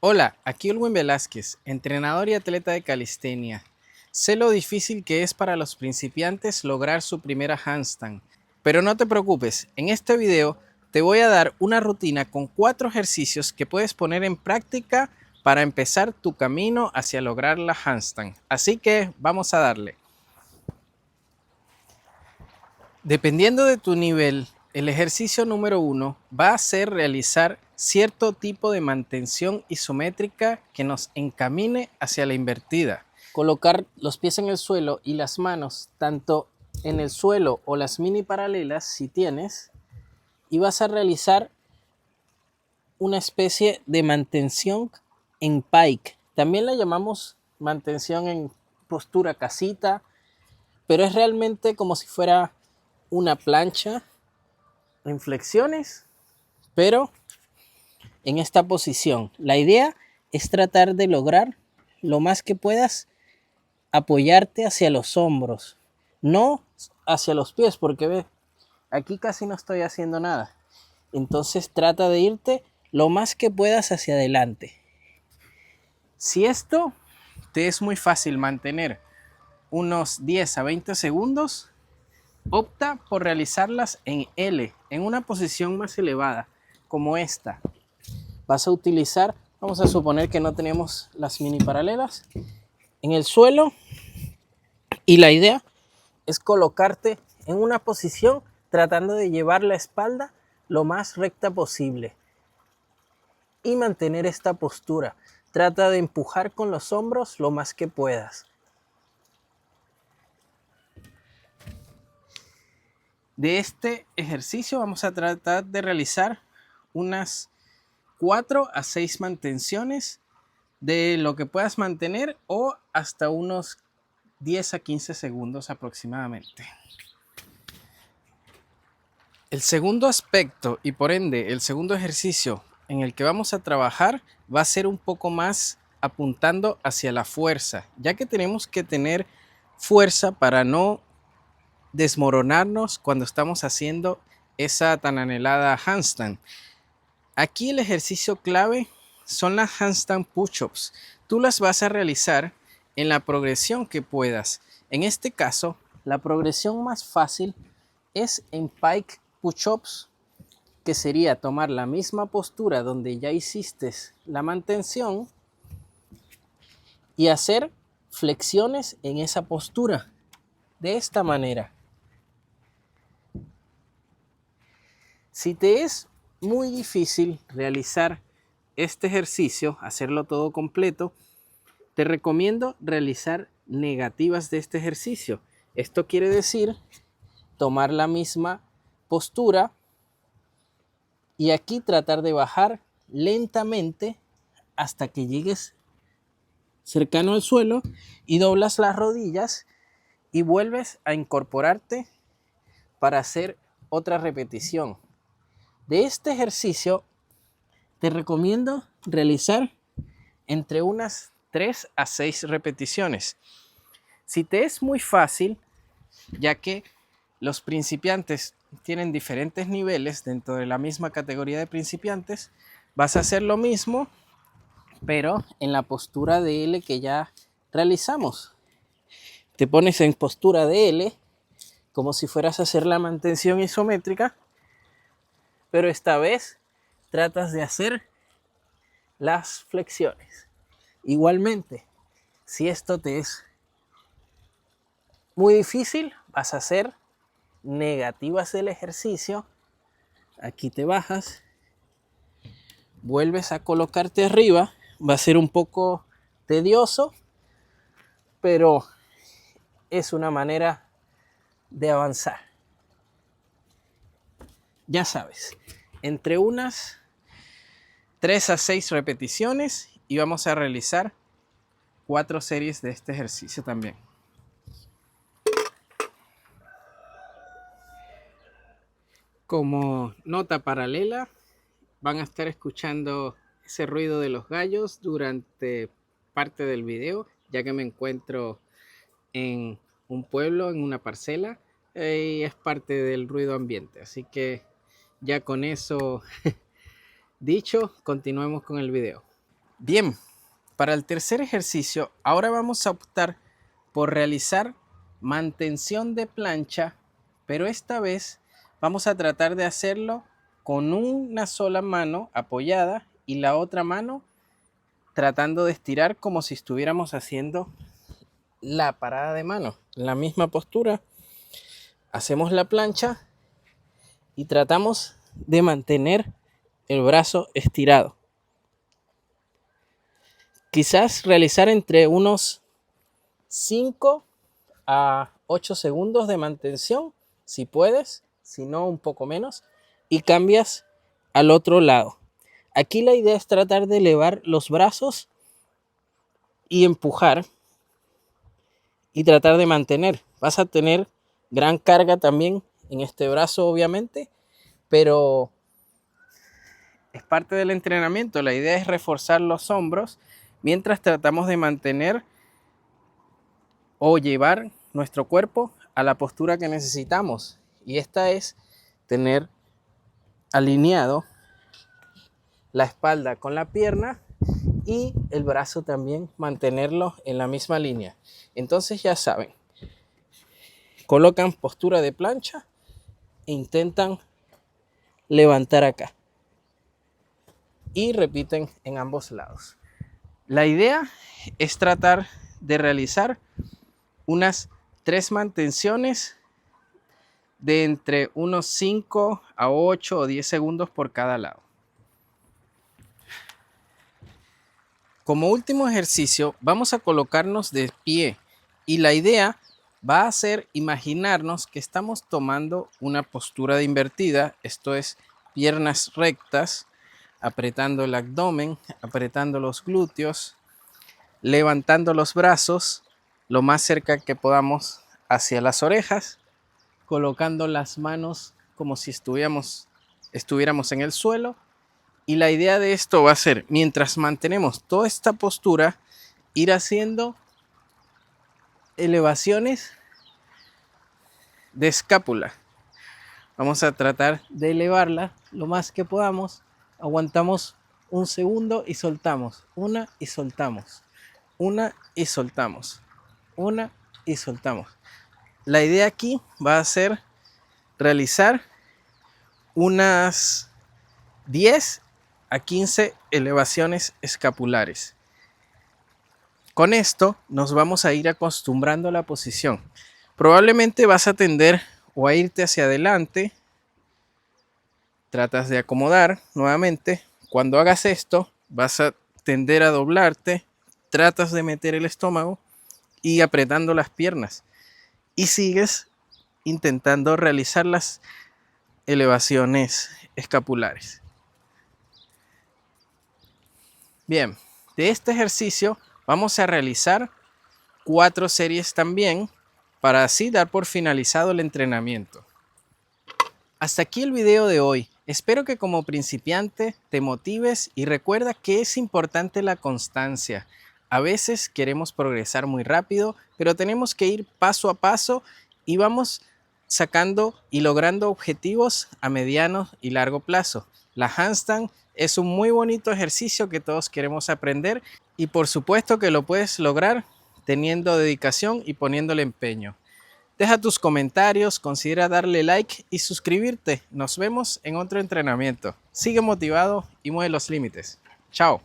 Hola, aquí Ulwin Velázquez, entrenador y atleta de calistenia. Sé lo difícil que es para los principiantes lograr su primera handstand, pero no te preocupes, en este video te voy a dar una rutina con 4 ejercicios que puedes poner en práctica para empezar tu camino hacia lograr la handstand. Así que vamos a darle. Dependiendo de tu nivel, el ejercicio número 1 va a ser realizar cierto tipo de mantención isométrica que nos encamine hacia la invertida. Colocar los pies en el suelo y las manos tanto en el suelo o las mini paralelas si tienes, y vas a realizar una especie de mantención en pike. También la llamamos mantención en postura casita, pero es realmente como si fuera una plancha en flexiones, pero en esta posición. La idea es tratar de lograr lo más que puedas apoyarte hacia los hombros, no hacia los pies, porque ve, aquí casi no estoy haciendo nada. Entonces trata de irte lo más que puedas hacia adelante. Si esto te es muy fácil mantener unos 10 a 20 segundos, opta por realizarlas en L, en una posición más elevada, como esta. Vas a utilizar, vamos a suponer que no tenemos las mini paralelas, en el suelo, y la idea es colocarte en una posición tratando de llevar la espalda lo más recta posible y mantener esta postura. Trata de empujar con los hombros lo más que puedas. De este ejercicio vamos a tratar de realizar unas 4 a 6 mantenciones de lo que puedas mantener o hasta unos 10 a 15 segundos aproximadamente. El segundo aspecto y por ende el segundo ejercicio en el que vamos a trabajar va a ser un poco más apuntando hacia la fuerza, ya que tenemos que tener fuerza para no desmoronarnos cuando estamos haciendo esa tan anhelada handstand. Aquí el ejercicio clave son las handstand push-ups. Tú las vas a realizar en la progresión que puedas. En este caso, la progresión más fácil es en pike push-ups, que sería tomar la misma postura donde ya hiciste la mantención y hacer flexiones en esa postura. De esta manera. Si te es muy difícil realizar este ejercicio, hacerlo todo completo, te recomiendo realizar negativas de este ejercicio. Esto quiere decir tomar la misma postura y aquí tratar de bajar lentamente hasta que llegues cercano al suelo y doblas las rodillas y vuelves a incorporarte para hacer otra repetición. De este ejercicio te recomiendo realizar entre unas 3 a 6 repeticiones. Si te es muy fácil, ya que los principiantes tienen diferentes niveles dentro de la misma categoría de principiantes, vas a hacer lo mismo, pero en la postura de L que ya realizamos. Te pones en postura de L, como si fueras a hacer la mantención isométrica, pero esta vez tratas de hacer las flexiones. Igualmente, si esto te es muy difícil, vas a hacer negativas del ejercicio. Aquí te bajas, vuelves a colocarte arriba. Va a ser un poco tedioso, pero es una manera de avanzar. Ya sabes, entre unas 3 a 6 repeticiones y vamos a realizar 4 series de este ejercicio también. Como nota paralela, van a estar escuchando ese ruido de los gallos durante parte del video, ya que me encuentro en un pueblo, en una parcela, y es parte del ruido ambiente. Así que ya con eso dicho, continuemos con el video. Bien, para el tercer ejercicio, ahora vamos a optar por realizar mantención de plancha, pero esta vez vamos a tratar de hacerlo con una sola mano apoyada y la otra mano tratando de estirar como si estuviéramos haciendo la parada de mano. En la misma postura, hacemos la plancha y tratamos de mantener el brazo estirado. Quizás realizar entre unos 5 a 8 segundos de mantención, si puedes, si no un poco menos, y cambias al otro lado. Aquí la idea es tratar de elevar los brazos y empujar y tratar de mantener. Vas a tener gran carga también en este brazo, obviamente, pero es parte del entrenamiento. La idea es reforzar los hombros mientras tratamos de mantener o llevar nuestro cuerpo a la postura que necesitamos. Y esta es tener alineado la espalda con la pierna y el brazo también mantenerlo en la misma línea. Entonces ya saben, colocan postura de plancha e intentan levantar acá. Y repiten en ambos lados. La idea es tratar de realizar unas 3 mantenciones de entre unos 5 a 8 o 10 segundos por cada lado. Como último ejercicio, vamos a colocarnos de pie y la idea va a ser imaginarnos que estamos tomando una postura de invertida, esto es piernas rectas, apretando el abdomen, apretando los glúteos, levantando los brazos lo más cerca que podamos hacia las orejas, colocando las manos como si estuviéramos en el suelo. Y la idea de esto va a ser, mientras mantenemos toda esta postura, ir haciendo elevaciones de escápula. Vamos a tratar de elevarla lo más que podamos. Aguantamos un segundo y soltamos. Una y soltamos. Una y soltamos. Una y soltamos. La idea aquí va a ser realizar unas 10 a 15 elevaciones escapulares. Con esto nos vamos a ir acostumbrando a la posición. Probablemente vas a tender o a irte hacia adelante. Tratas de acomodar nuevamente. Cuando hagas esto, vas a tender a doblarte. Tratas de meter el estómago y apretando las piernas. Y sigues intentando realizar las elevaciones escapulares. Bien, de este ejercicio vamos a realizar 4 series también para así dar por finalizado el entrenamiento. Hasta aquí el video de hoy. Espero que como principiante te motives y recuerda que es importante la constancia. A veces queremos progresar muy rápido, pero tenemos que ir paso a paso y vamos sacando y logrando objetivos a mediano y largo plazo. La handstand es un muy bonito ejercicio que todos queremos aprender y por supuesto que lo puedes lograr teniendo dedicación y poniéndole empeño. Deja tus comentarios, considera darle like y suscribirte. Nos vemos en otro entrenamiento. Sigue motivado y mueve los límites. Chao.